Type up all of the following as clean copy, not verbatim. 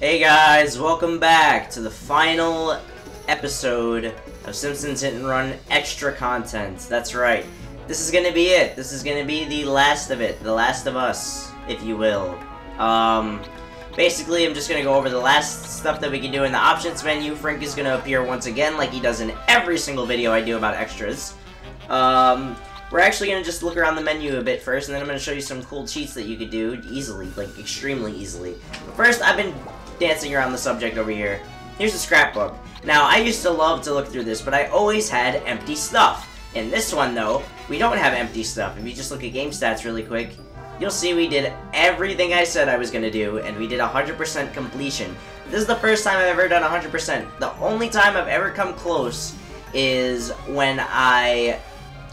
Hey guys, welcome back to the final episode of Simpsons Hit Run extra content. That's right. This is gonna be it. This is gonna be the last of it. The last of us, if you will. Basically, I'm just gonna go over the last stuff that we can do in the options menu. Frank is gonna appear once again, like he does in every single video I do about extras. We're actually gonna just look around the menu a bit first, and then I'm gonna show you some cool cheats that you could do easily, like extremely easily. But first, I've been dancing around the subject over here. Here's the scrapbook. Now, I used to love to look through this, but I always had empty stuff. In this one, though, we don't have empty stuff. If you just look at game stats really quick, you'll see we did everything I said I was gonna do, and we did 100% completion. This is the first time I've ever done 100%. The only time I've ever come close is when I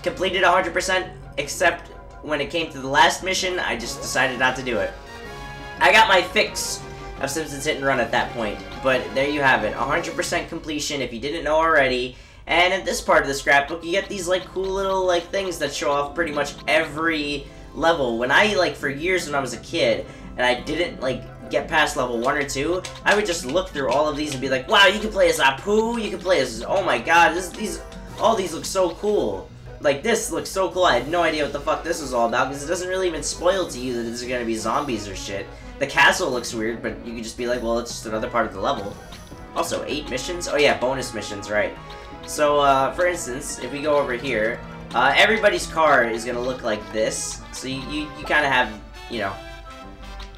completed 100%, except when it came to the last mission, I just decided not to do it. I got my fix of Simpsons Hit and Run at that point, but there you have it, 100% completion if you didn't know already. And in this part of the scrapbook, you get these like cool little like things that show off pretty much every level. When I for years when I was a kid and I didn't get past level 1 or 2, I would just look through all of these and be like, wow, you can play as Apu, you can play as, oh my god, all these look so cool. Like, this looks so cool. I had no idea what the fuck this was all about, because it doesn't really even spoil to you that this is gonna be zombies or shit. The castle looks weird, but you could just be like, well, it's just another part of the level. Also, 8 missions? Oh yeah, bonus missions, right. So, for instance, if we go over here, everybody's car is gonna look like this. So you kind of have, you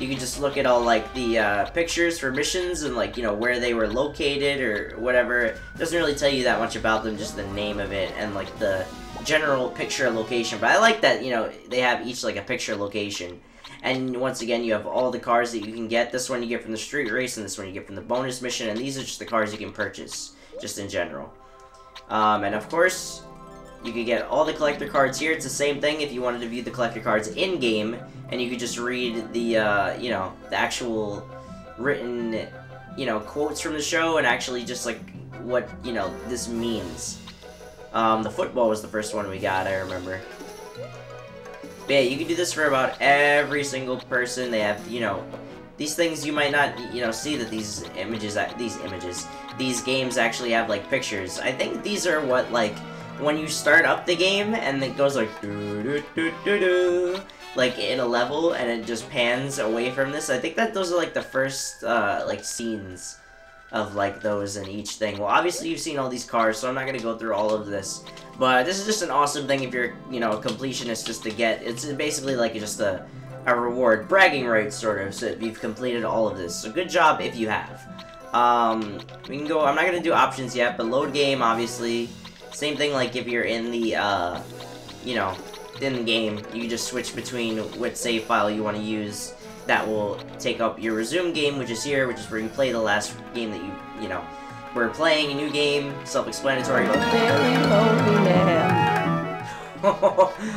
can just look at all, the, pictures for missions and, where they were located or whatever. It doesn't really tell you that much about them, just the name of it and, the general picture location. But I like that, they have each, a picture location. And once again, you have all the cars that you can get. This one you get from the street race, and this one you get from the bonus mission, and these are just the cars you can purchase, just in general. And of course, you could get all the collector cards here. It's the same thing if you wanted to view the collector cards in-game, and you could just read the, the actual written, quotes from the show, and actually just, what, this means. The football was the first one we got, I remember. But yeah, you can do this for about every single person. They have, these things you might not, see that these games actually have, pictures. I think these are what, when you start up the game, and it goes doo-doo-doo-doo-doo, in a level, and it just pans away from this. I think that those are, the first, scenes of, those in each thing. Well, obviously you've seen all these cars, so I'm not gonna go through all of this. But this is just an awesome thing if you're, a completionist, just to get. It's basically, just a reward. Bragging rights, sort of, so if you've completed all of this. So good job if you have. We can go, I'm not gonna do options yet, but load game, obviously. Same thing, if you're in the, in the game, you just switch between which save file you want to use. That will take up your resume game, which is here, which is where you play the last game that you we're playing a new game, self-explanatory.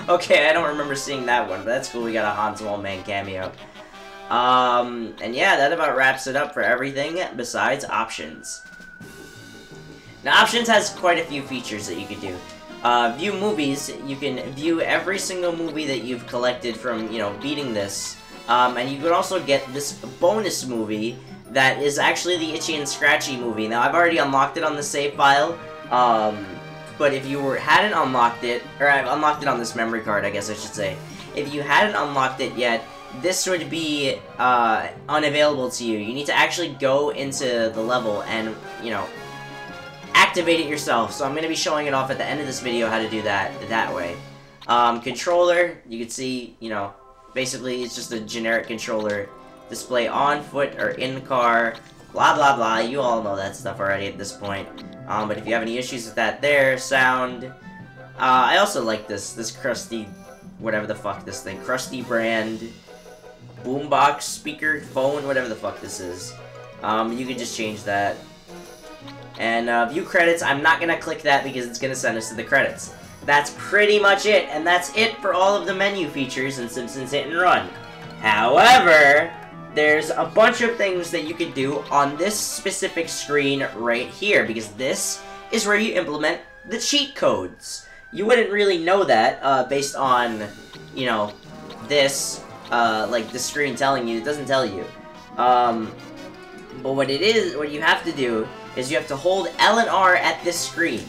Okay, I don't remember seeing that one, but that's cool. We got a Hans Wallman cameo. And yeah, that about wraps it up for everything besides options. Now, options has quite a few features that you can do. View movies, you can view every single movie that you've collected from, beating this. And you could also get this bonus movie that is actually the Itchy and Scratchy movie. Now, I've already unlocked it on the save file, but if you hadn't unlocked it, or I've unlocked it on this memory card, I guess I should say. If you hadn't unlocked it yet, this would be unavailable to you. You need to actually go into the level and, activate it yourself. So I'm going to be showing it off at the end of this video how to do that way. Controller, you can see, basically it's just a generic controller. Display on foot or in car, blah blah blah. You all know that stuff already at this point. But if you have any issues with that, there, sound. I also like this crusty, whatever the fuck this thing, crusty brand, boombox, speaker, phone, whatever the fuck this is. You can just change that. And view credits, I'm not gonna click that because it's gonna send us to the credits. That's pretty much it, and that's it for all of the menu features in Simpsons Hit and Run. However, there's a bunch of things that you can do on this specific screen right here, because this is where you implement the cheat codes. You wouldn't really know that, based on, this, the screen telling you. It doesn't tell you. But what you have to do is you have to hold L and R at this screen,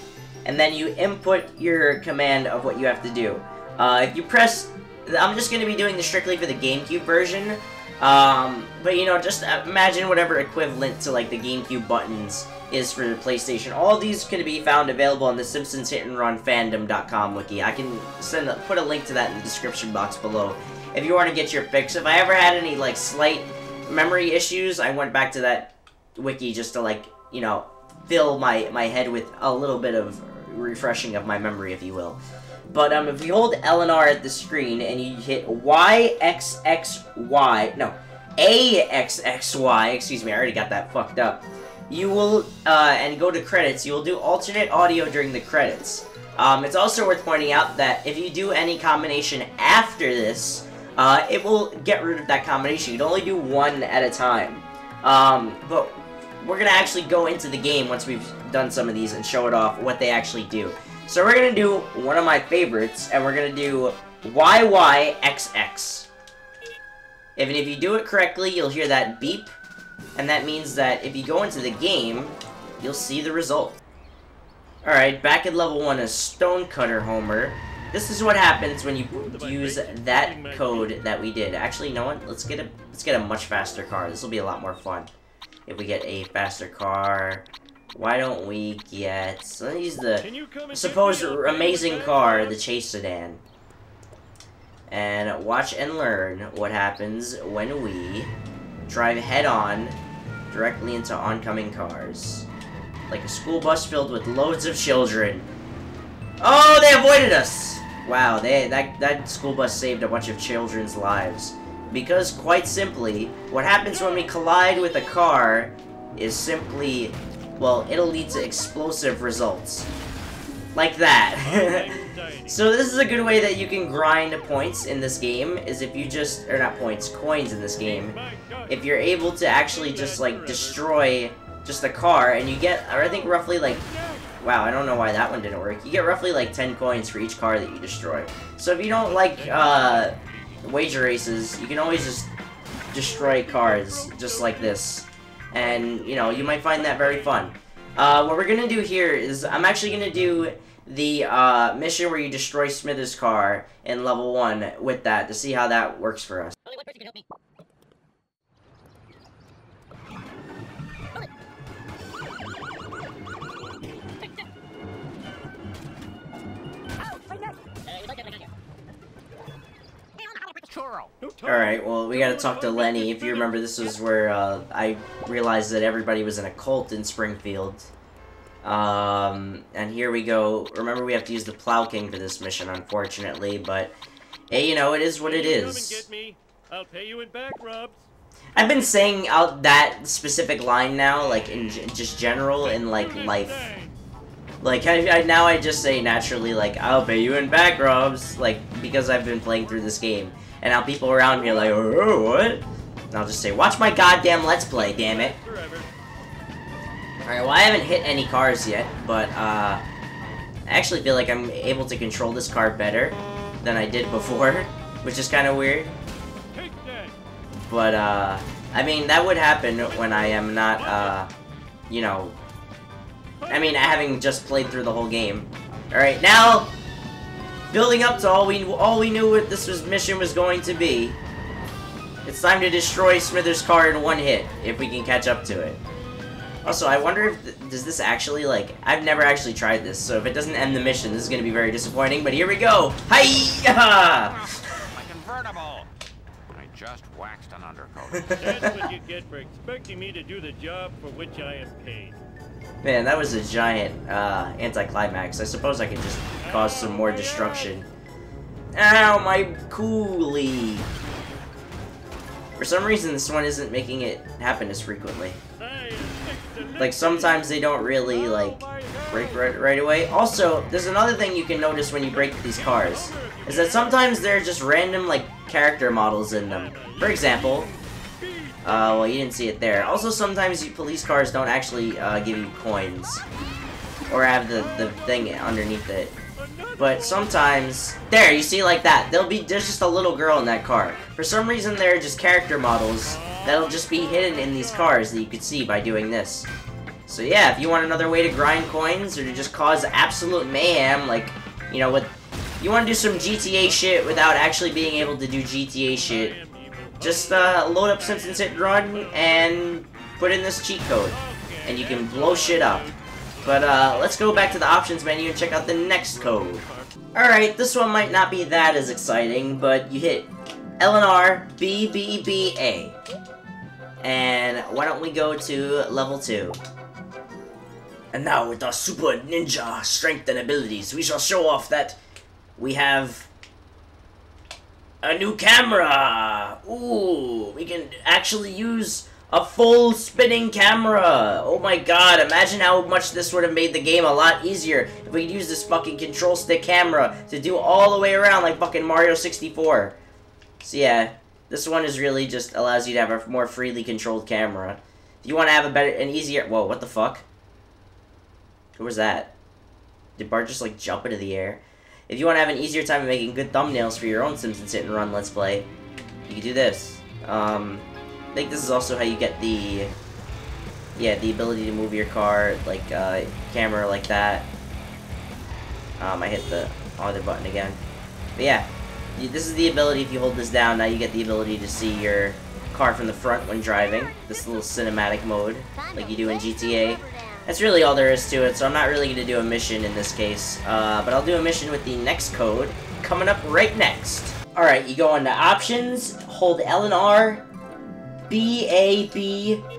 and then you input your command of what you have to do. If you press, I'm just going to be doing this strictly for the GameCube version, but you know, just imagine whatever equivalent to like the GameCube buttons is for the PlayStation. All of these can be found available on the Simpsons Hit Run fandom.com wiki. I can put a link to that in the description box below if you want to get your fix. If I ever had any like slight memory issues, I went back to that wiki just to, like, you know, fill my head with a little bit of refreshing of my memory, if you will. But if you hold L and R at the screen and you hit AXXY, excuse me, I already got that fucked up. You will, and go to credits, you will do alternate audio during the credits. It's also worth pointing out that if you do any combination after this, it will get rid of that combination. You can only do one at a time. But we're going to actually go into the game once we've done some of these and show it off what they actually do. So we're going to do one of my favorites, and we're going to do YYXX. If you do it correctly, you'll hear that beep, and that means that if you go into the game, you'll see the result. Alright, back at level 1 is Stonecutter Homer. This is what happens when you use that code that we did. Actually, you know what? Let's get a much faster car. This will be a lot more fun if we get a faster car. Why don't we get... So let's use the supposed amazing car, the Chase Sedan. And watch and learn what happens when we drive head-on directly into oncoming cars. Like a school bus filled with loads of children. Oh, they avoided us! Wow, that school bus saved a bunch of children's lives. Because, quite simply, what happens when we collide with a car is simply... well, it'll lead to explosive results. Like that. So this is a good way that you can grind points in this game, is if you just, or not points, coins in this game. If you're able to actually just, like, destroy just a car, and you get, or I think roughly, like, wow, I don't know why that one didn't work. You get roughly, like, 10 coins for each car that you destroy. So if you don't like, wager races, you can always just destroy cars, just like this. And, you know, you might find that very fun. What we're gonna do here is, I'm actually gonna do the, mission where you destroy Smithers' car in level 1 with that, to see how that works for us. Only one person can help me. Alright, well, we gotta talk to Lenny. If you remember, this was where, I realized that everybody was in a cult in Springfield. And here we go. Remember, we have to use the Plow King for this mission, unfortunately, but, hey, you know, it is what it is. I'll pay you in back rubs. I've been saying out that specific line now, like, in just general, in, like, life. Like, now I just say naturally, like, I'll pay you in back rubs, like, because I've been playing through this game. And now people around me are like, oh, what? And I'll just say, watch my goddamn Let's Play, damn it. Alright, well, I haven't hit any cars yet, but, I actually feel like I'm able to control this car better than I did before, which is kind of weird. But, I mean, that would happen when I am not, you know, I mean, having just played through the whole game. Alright, now, building up to all we knew what this mission was going to be. It's time to destroy Smithers' car in one hit, if we can catch up to it. Also, I wonder if, does this actually, like, I've never actually tried this, so if it doesn't end the mission, this is going to be very disappointing, but here we go! Hi-ya! My convertible! I just waxed an undercoat. That's what you get for expecting me to do the job for which I am paid. Man, that was a giant, anticlimax. I suppose I could just cause some more destruction. Ow, my coolie! For some reason, this one isn't making it happen as frequently. Like, sometimes they don't really, like, break right away. Also, there's another thing you can notice when you break these cars, is that sometimes there are just random, like, character models in them. For example, well, you didn't see it there. Also, sometimes police cars don't actually, give you coins, or have the thing underneath it. But sometimes, there, you see, like that, there's just a little girl in that car. For some reason, there are just character models that'll just be hidden in these cars that you could see by doing this. So yeah, if you want another way to grind coins, or to just cause absolute mayhem, like, you know, what you want to do some GTA shit without actually being able to do GTA shit, just load up Simpsons Hit Run and put in this cheat code, and you can blow shit up. But let's go back to the options menu and check out the next code. Alright, this one might not be that as exciting, but you hit LNR BBBA. And why don't we go to level 2? And now with our super ninja strength and abilities, we shall show off that we have a new camera! Ooh, we can actually use a full spinning camera! Oh my god, imagine how much this would have made the game a lot easier if we could use this fucking control stick camera to do all the way around like fucking Mario 64. So yeah, this one is really just allows you to have a more freely controlled camera. If you want to have a better and easier... Whoa, what the fuck? Who was that? Did Bart just like jump into the air? If you want to have an easier time of making good thumbnails for your own Simpsons Hit and Run Let's Play, you can do this. I think this is also how you get the ability to move your car, like, camera like that. I hit the other button again. But yeah, this is the ability. If you hold this down, now you get the ability to see your car from the front when driving. This little cinematic mode, like you do in GTA. That's really all there is to it, so I'm not really going to do a mission in this case. But I'll do a mission with the next code coming up right next. Alright, you go into Options, hold L and R, B-A-B-Y.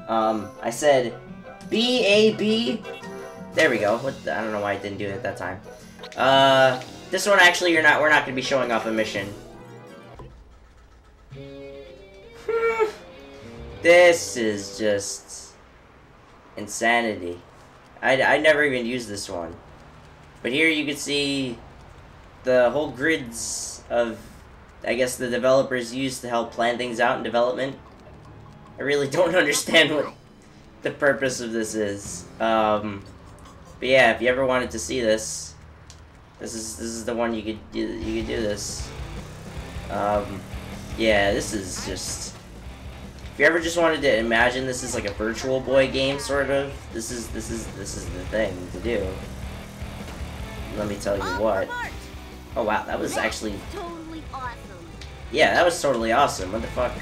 I said B-A-B. There we go. I don't know why I didn't do it at that time. This one actually we're not going to be showing off a mission. This is just insanity. I never even used this one. But here you can see the whole grids of, I guess, the developers used to help plan things out in development. I really don't understand what the purpose of this is. But yeah, if you ever wanted to see this, this is the one you could do this. Yeah, this is just... If you ever just wanted to imagine this is like a Virtual Boy game, sort of, this is the thing to do. Let me tell you what. Oh wow, that was actually totally awesome. Yeah, that was totally awesome. What the fuck?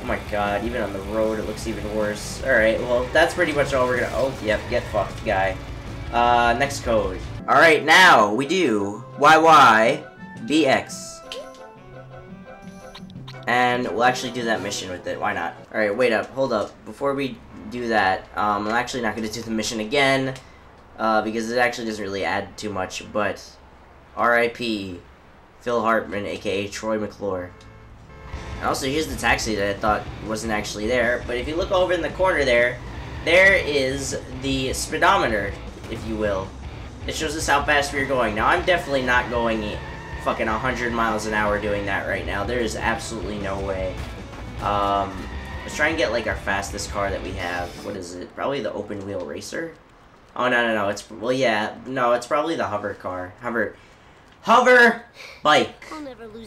Oh my god, even on the road it looks even worse. Alright, well, that's pretty much all we're gonna... Oh, yep, get fucked, guy. Next code. Alright, now we do YYBX. And we'll actually do that mission with it. Why not? Alright, wait up. Hold up. Before we do that, I'm actually not going to do the mission again. Because it actually doesn't really add too much. But, R.I.P. Phil Hartman, aka Troy McClure. And also, here's the taxi that I thought wasn't actually there. But if you look over in the corner there is the speedometer, if you will. It shows us how fast we're going. Now, I'm definitely not going fucking 100 miles an hour doing that right now. There is absolutely no way. Let's try and get like our fastest car that we have. What is it? Probably the open wheel racer? Oh, no. It's, well, yeah. No, it's probably the hover car. Hover bike.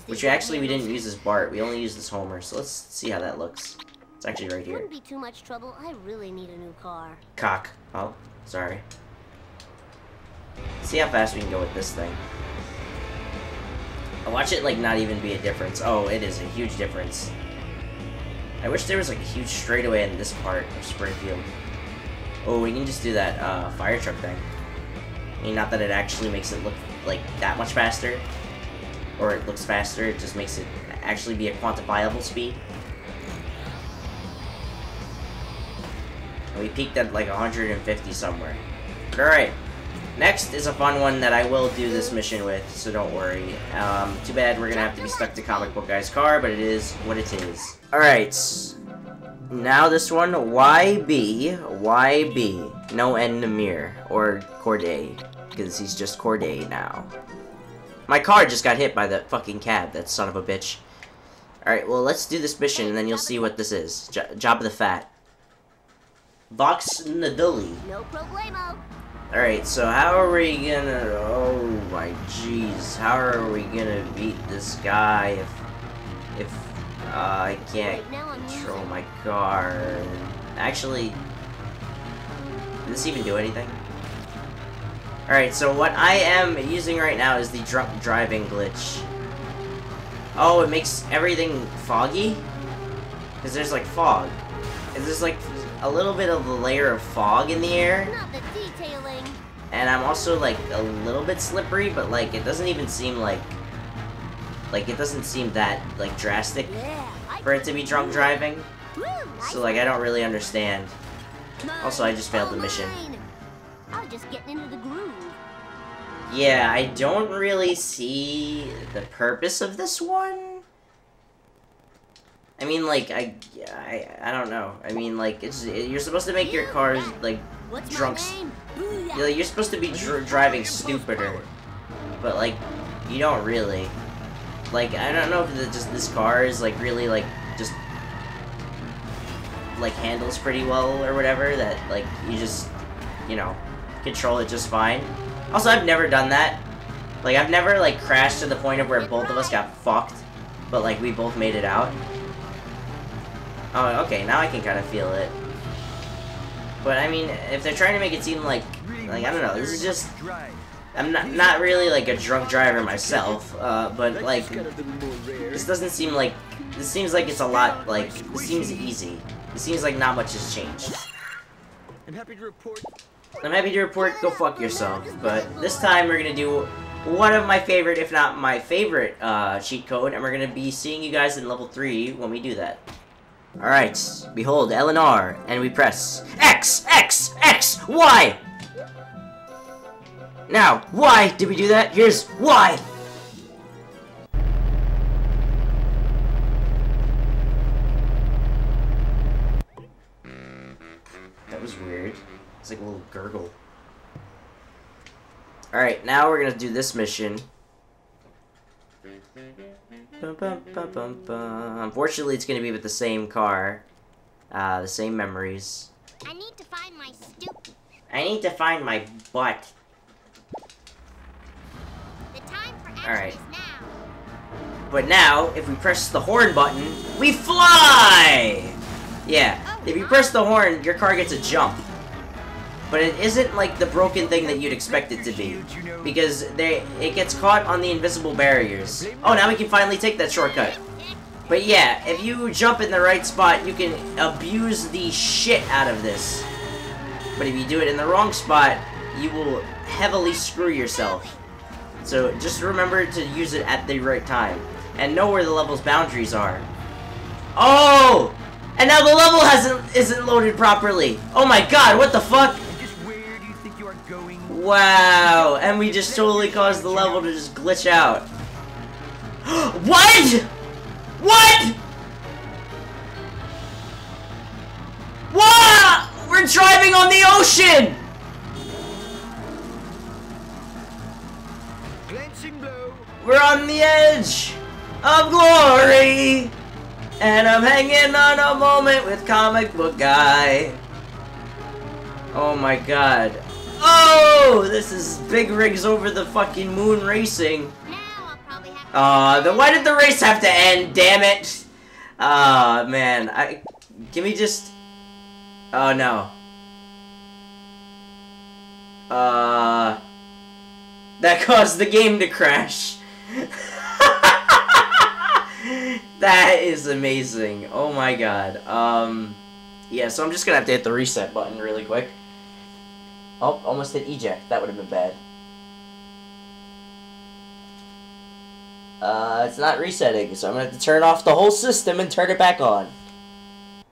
Which actually we didn't use as Bart. We only used as Homer. So let's see how that looks. It's actually right here. Wouldn't be too much trouble. I really need a new car. Cock. Oh, sorry. See how fast we can go with this thing. I watch it like not even be a difference. Oh, it is a huge difference. I wish there was like a huge straightaway in this part of Springfield. Oh, we can just do that fire truck thing. I mean, not that it actually makes it look like that much faster, or it looks faster. It just makes it actually be a quantifiable speed. And we peaked at like 150 somewhere. All right. Next is a fun one that I will do this mission with, so don't worry. Too bad we're gonna have to be stuck to Comic Book Guy's car, but it is what it is. Alright, now this one, YB, no N Namir, or Corday, because he's just Corday now. My car just got hit by the fucking cab, that son of a bitch. Alright, well, let's do this mission, and then you'll see what this is. Job of the Fat. Vox Nadulli. No problemo. Alright, so how are we gonna... Oh my jeez. How are we gonna beat this guy if I can't control my car. Actually, did this even do anything? Alright, so what I am using right now is the drunk driving glitch. Oh, it makes everything foggy? Because there's like fog. There's like a little bit of a layer of fog in the air. Not the detailing. And I'm also like a little bit slippery, but like it doesn't even seem like it doesn't seem that like drastic for it to be drunk driving. So like I don't really understand. Also, I just failed the mission. I was just getting into the groove. Yeah, I don't really see the purpose of this one. I mean, like, I don't know. I mean, like, you're supposed to make your cars, like, drunk. You're supposed to be driving stupider. But, like, you don't really. Like, I don't know if this car is, like, really, like, just, like, handles pretty well or whatever. That, like, you just, you know, control it just fine. Also, I've never done that. Like, I've never, like, crashed to the point of where both of us got fucked, but, like, we both made it out. Oh, okay, now I can kind of feel it. But, I mean, if they're trying to make it seem like I don't know, this is just... I'm not really, like, a drunk driver myself, but, like, this doesn't seem like... This seems like it's a lot, like, this seems easy. It seems like not much has changed. I'm happy to report, go fuck yourself. But this time we're gonna do one of my favorite, if not my favorite, cheat code, and we're gonna be seeing you guys in level 3 when we do that. Alright, behold L and R, and we press X, X, X, Y! Now, why did we do that? Here's why! That was weird. It's like a little gurgle. Alright, now we're gonna do this mission. Unfortunately, it's gonna be with the same car. The same memories. I need to find my I need to find my butt. The time for action Alright. is now. But now, if we press the horn button, we fly! Yeah, if you press the horn, your car gets a jump. But it isn't like the broken thing that you'd expect it to be. Because it gets caught on the invisible barriers. Oh, now we can finally take that shortcut. But yeah, if you jump in the right spot, you can abuse the shit out of this. But if you do it in the wrong spot, you will heavily screw yourself. So just remember to use it at the right time. And know where the level's boundaries are. Oh! And now the level isn't loaded properly. Oh my god, what the fuck? Wow, and we just totally caused the level to just glitch out. What? What? What? We're driving on the ocean! Glancing blow. We're on the edge of glory, and I'm hanging on a moment with comic book guy. Oh my god. Oh, this is big rigs over the fucking moon racing. Now I'll probably have to Then why did the race have to end? Damn it! Man, can we just? Oh no. That caused the game to crash. That is amazing. Oh my god. Yeah. So I'm just gonna have to hit the reset button really quick. Oh, almost hit eject. That would have been bad. It's not resetting, so I'm gonna have to turn off the whole system and turn it back on.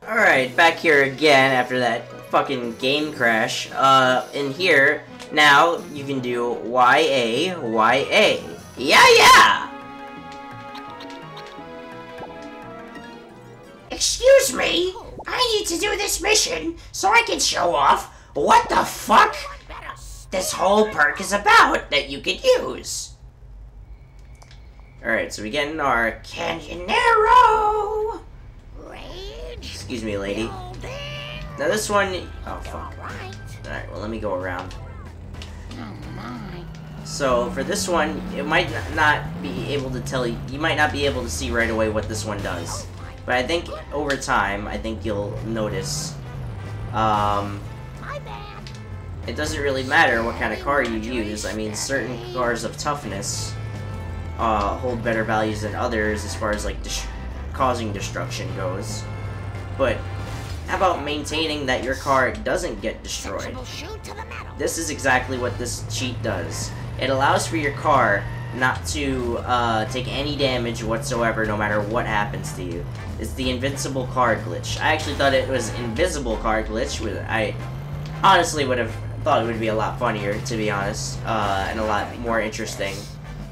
Alright, back here again after that fucking game crash. In here, now you can do YA, YA. Yeah! Excuse me, I need to do this mission so I can show off what the fuck this whole perk is about that you could use. Alright, so we get in our Canyonero. Excuse me, lady. Now this one... Oh, fuck. Alright, well, let me go around. So, for this one, it might not be able to tell you... You might not be able to see right away what this one does. But I think over time, I think you'll notice, it doesn't really matter what kind of car you use. I mean, certain cars of toughness hold better values than others as far as like causing destruction goes. But how about maintaining that your car doesn't get destroyed? This is exactly what this cheat does. It allows for your car not to take any damage whatsoever no matter what happens to you. It's the invincible car glitch. I actually thought it was invisible car glitch. I honestly would have thought it would be a lot funnier, to be honest, and a lot more interesting.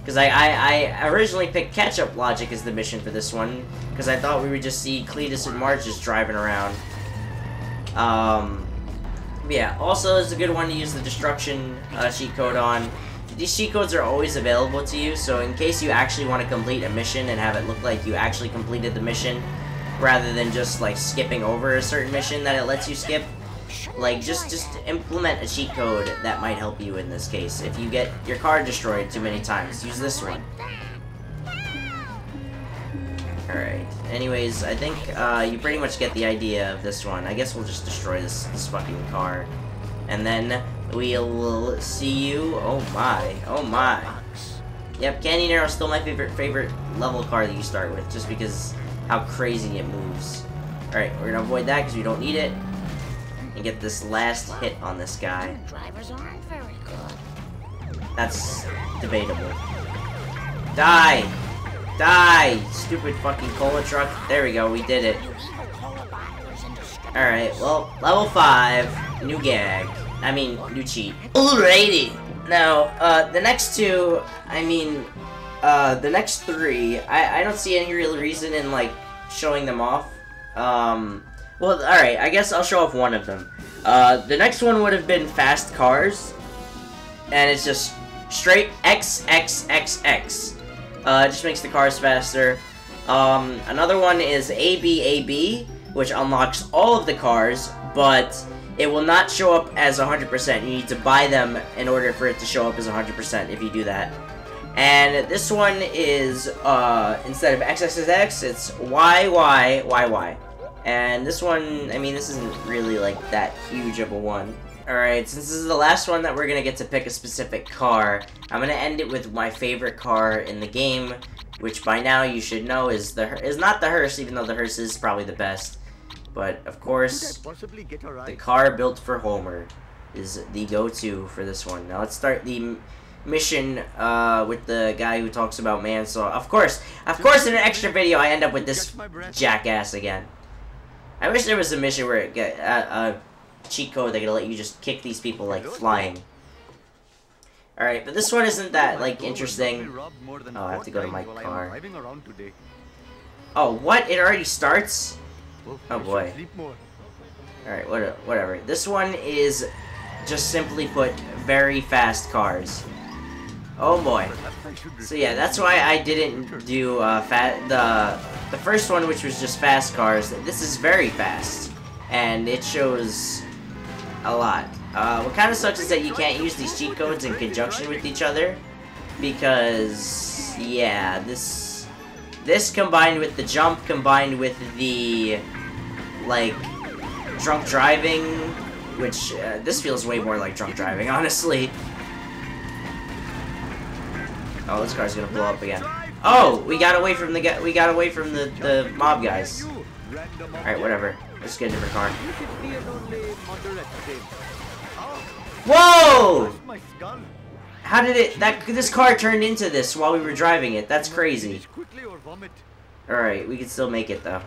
Because I originally picked catch-up logic as the mission for this one, because I thought we would just see Cletus and Marge just driving around. Yeah, also it's a good one to use the destruction cheat code on. These cheat codes are always available to you, so in case you actually want to complete a mission and have it look like you actually completed the mission, rather than just like skipping over a certain mission that it lets you skip, like just implement a cheat code that might help you in this case. If you get your car destroyed too many times, use this one. Alright, anyways, I think you pretty much get the idea of this one. I guess we'll just destroy this fucking car. And then we'll see you. Oh my, oh my. Yep, Canyon Arrow's still my favorite level car that you start with, just because how crazy it moves. Alright, we're gonna avoid that because we don't need it. And get this last hit on this guy. Drivers aren't very good. That's debatable. Die! Die! Stupid fucking cola truck. There we go, we did it. Alright, well, level 5, new gag. I mean, new cheat. Alrighty! Now, the next two, I mean, the next 3, I don't see any real reason in, like, showing them off. Well, alright, I guess I'll show off one of them. The next one would have been fast cars. And it's just straight XXXX. It just makes the cars faster. Another one is ABAB, which unlocks all of the cars, but it will not show up as 100%. You need to buy them in order for it to show up as 100% if you do that. And this one is, instead of XXX, it's YYYY. And this one, I mean, this isn't really, like, that huge of a one. Alright, since this is the last one that we're gonna get to pick a specific car, I'm gonna end it with my favorite car in the game, which by now you should know is not the hearse, even though the hearse is probably the best. But, of course, the car built for Homer is the go-to for this one. Now, let's start the mission with the guy who talks about manslaughter. Of course, in an extra video, I end up with this jackass again. I wish there was a mission where it get a cheat code that could let you just kick these people like flying. Alright, but this one isn't that, like, interesting. Oh, I have to go to my car. Oh, what? It already starts? Oh boy. Alright, whatever. This one is, just simply put, very fast cars. Oh boy. So yeah, that's why I didn't do the first one, which was just fast cars. This is very fast, and it shows a lot. What kind of sucks is that you can't use these cheat codes in conjunction with each other, because yeah, this combined with the jump, combined with the like drunk driving, which this feels way more like drunk driving, honestly. Oh, this car's gonna blow up again. Oh, we got away from the mob guys. All right, whatever. Let's get a different car. Whoa! How did this car turned into this while we were driving it? That's crazy. All right, we can still make it though.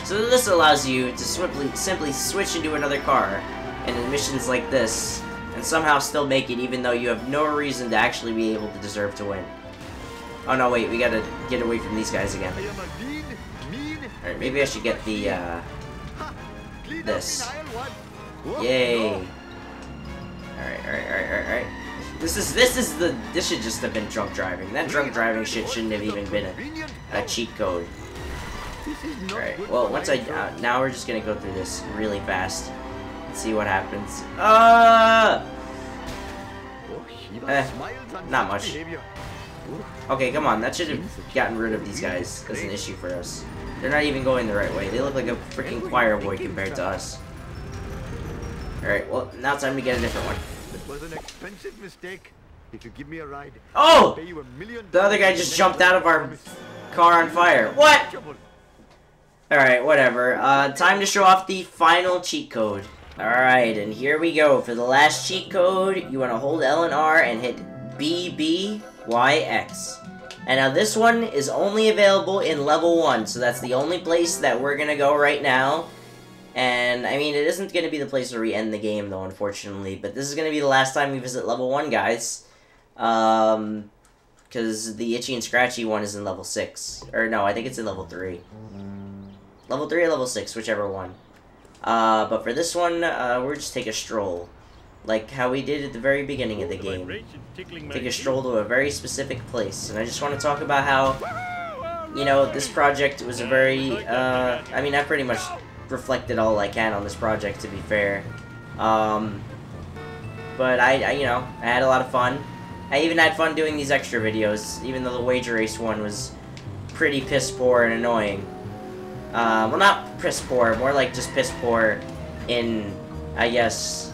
So this allows you to simply switch into another car, and in missions like this, and somehow still make it, even though you have no reason to actually be able to deserve to win. Oh no, wait, we gotta get away from these guys again. Alright, maybe I should get the, this. Yay. Alright. This should just have been drunk driving. That drunk driving shit shouldn't have even been a cheat code. Alright, well, once now we're just gonna go through this really fast. See what happens. Not much. Okay, come on. That should have gotten rid of these guys as an issue for us. They're not even going the right way. They look like a freaking choir boy compared to us. Alright, well, now it's time to get a different one. That was an expensive mistake. If you give me a ride, Oh! I'll pay you $1 million. The other guy just jumped out of our car on fire. What? Alright, whatever. Time to show off the final cheat code. Alright, and here we go. For the last cheat code, you want to hold L and R and hit BBYX. And now this one is only available in level 1, so that's the only place that we're gonna go right now. And, I mean, it isn't gonna be the place where we end the game, though, unfortunately. But this is gonna be the last time we visit level 1, guys. Because the Itchy and Scratchy one is in level 6. Or, no, I think it's in level 3. Level 3 or level 6, whichever one. But for this one, we're just take a stroll. Like how we did at the very beginning of the game. Take a stroll to a very specific place. And I just want to talk about how, you know, this project was a very, I mean, I pretty much reflected all I can on this project, to be fair. But I you know, I had a lot of fun. I even had fun doing these extra videos, even though the Wager Race one was pretty piss poor and annoying. Well, not piss poor, more like just piss poor in, I guess,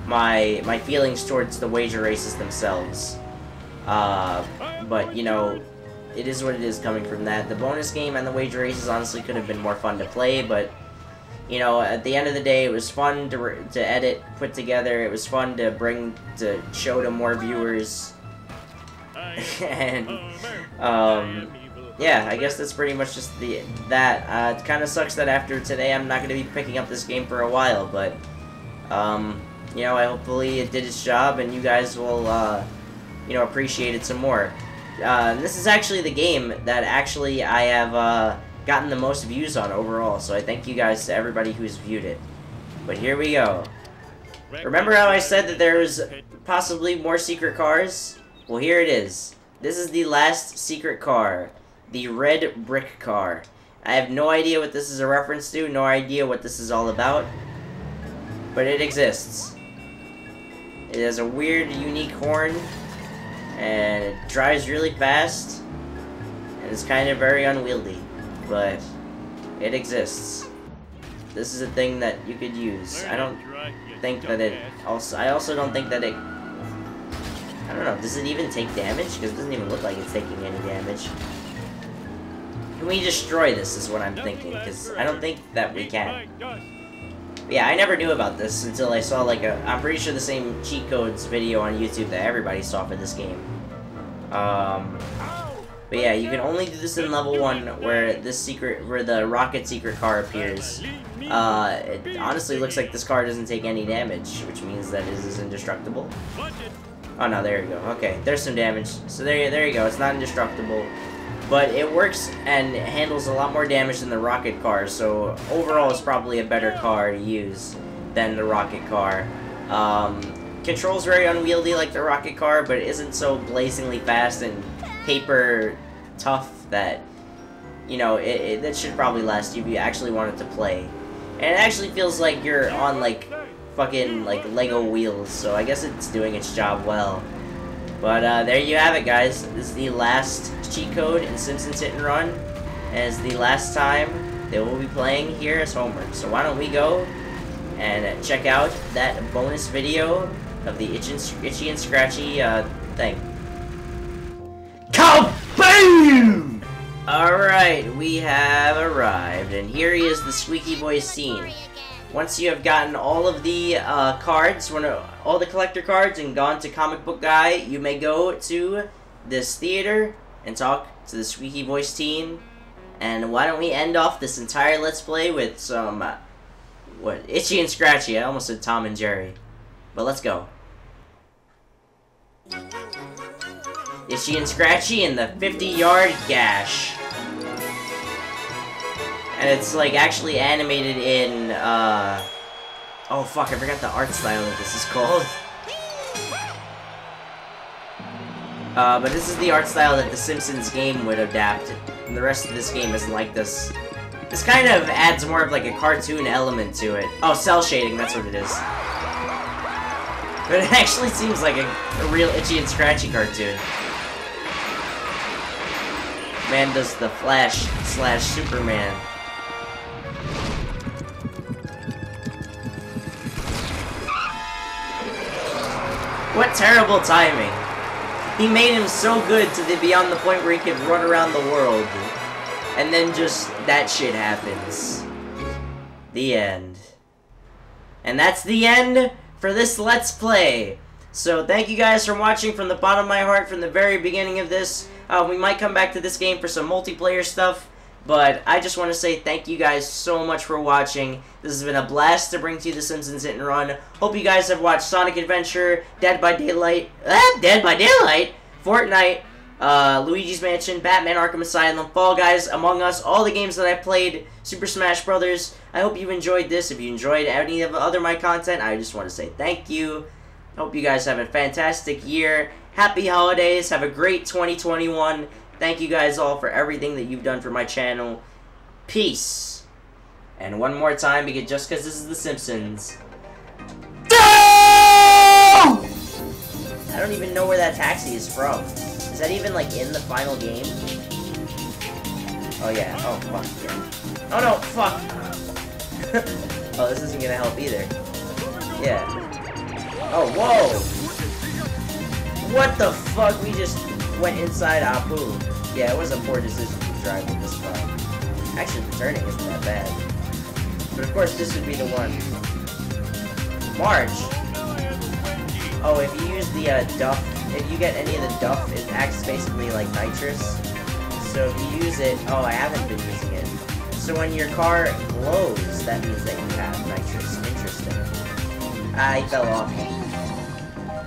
my feelings towards the Wager Races themselves. But, you know, it is what it is coming from that. The bonus game and the Wager Races honestly could have been more fun to play, but, you know, at the end of the day, it was fun to edit, put together. It was fun to show to more viewers. And, yeah, I guess that's pretty much just that. It kind of sucks that after today, I'm not going to be picking up this game for a while, but, you know, hopefully it did its job, and you guys will, you know, appreciate it some more. This is actually the game that actually I have, gotten the most views on overall, so I thank you guys to everybody who's viewed it. But here we go. Remember how I said that there's possibly more secret cars? Well, here it is. This is the last secret car. The red brick car. I have no idea what this is a reference to, no idea what this is all about, but it exists. It has a weird, unique horn, and it drives really fast, and it's kind of very unwieldy, but it exists. This is a thing that you could use. I don't think that it I also don't think that it, I don't know, does it even take damage? Because it doesn't even look like it's taking any damage. Can we destroy this is what I'm thinking, because I don't think that we can. Yeah, I never knew about this until I saw like I'm pretty sure the same cheat codes video on YouTube that everybody saw for this game. But yeah, you can only do this in level 1 where the rocket secret car appears. It honestly looks like this car doesn't take any damage, which means that it is indestructible. Oh no, there you go. Okay, there's some damage. So there you go. It's not indestructible. But it works and handles a lot more damage than the rocket car, so overall it's probably a better car to use than the rocket car. Controls very unwieldy like the rocket car, but it isn't so blazingly fast and paper tough that, you know, that should probably last you if you actually wanted to play. And it actually feels like you're on like fucking like Lego wheels, so I guess it's doing its job well. But there you have it, guys. This is the last cheat code in Simpsons Hit and Run, and it's the last time they will be playing here as homework. So why don't we go and check out that bonus video of the Itchy and Scratchy thing. Kaboom! Alright, we have arrived, and here he is, the Squeaky Boy scene. Once you have gotten all of the cards, all the collector cards, and gone to Comic Book Guy, you may go to this theater and talk to the Squeaky Voice team. And why don't we end off this entire Let's Play with some, Itchy and Scratchy. I almost said Tom and Jerry. But let's go. Itchy and Scratchy in the 50-yard gash. And it's, like, actually animated in, oh, fuck, I forgot the art style that this is called. But this is the art style that the Simpsons game would adapt, and the rest of this game isn't like this. This kind of adds more of, like, a cartoon element to it. Oh, cell shading, that's what it is. But it actually seems like a real Itchy and Scratchy cartoon. Man does the Flash / Superman. What terrible timing. He made him so good to the beyond the point where he could run around the world. And then just that shit happens. The end. And that's the end for this Let's Play. So thank you guys for watching from the bottom of my heart from the very beginning of this. We might come back to this game for some multiplayer stuff. But I just want to say thank you guys so much for watching. This has been a blast to bring to you the Simpsons Hit and Run. Hope you guys have watched Sonic Adventure, Dead by Daylight, Fortnite, Luigi's Mansion, Batman Arkham Asylum, Fall Guys, Among Us, all the games that I played, Super Smash Brothers. I hope you enjoyed this. If you enjoyed any of other my content, I just want to say thank you. Hope you guys have a fantastic year. Happy holidays. Have a great 2021. Thank you guys all for everything that you've done for my channel. Peace. And one more time, because just because this is The Simpsons. I don't even know where that taxi is from. Is that even, like, in the final game? Oh, yeah. Oh, fuck. Yeah. Oh, no. Fuck. Oh, this isn't gonna help either. Yeah. Oh, whoa. What the fuck? We just went inside Apu. Yeah, it was a poor decision to drive with this car. Actually, the turning isn't that bad. But of course, this would be the one. Marge. Oh, if you use the duff, if you get any of the duff, it acts basically like nitrous. So if you use it, oh, I haven't been using it. So when your car glows, that means that you have nitrous. Interesting. I fell off.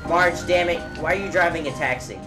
Marge, damn it, why are you driving a taxi?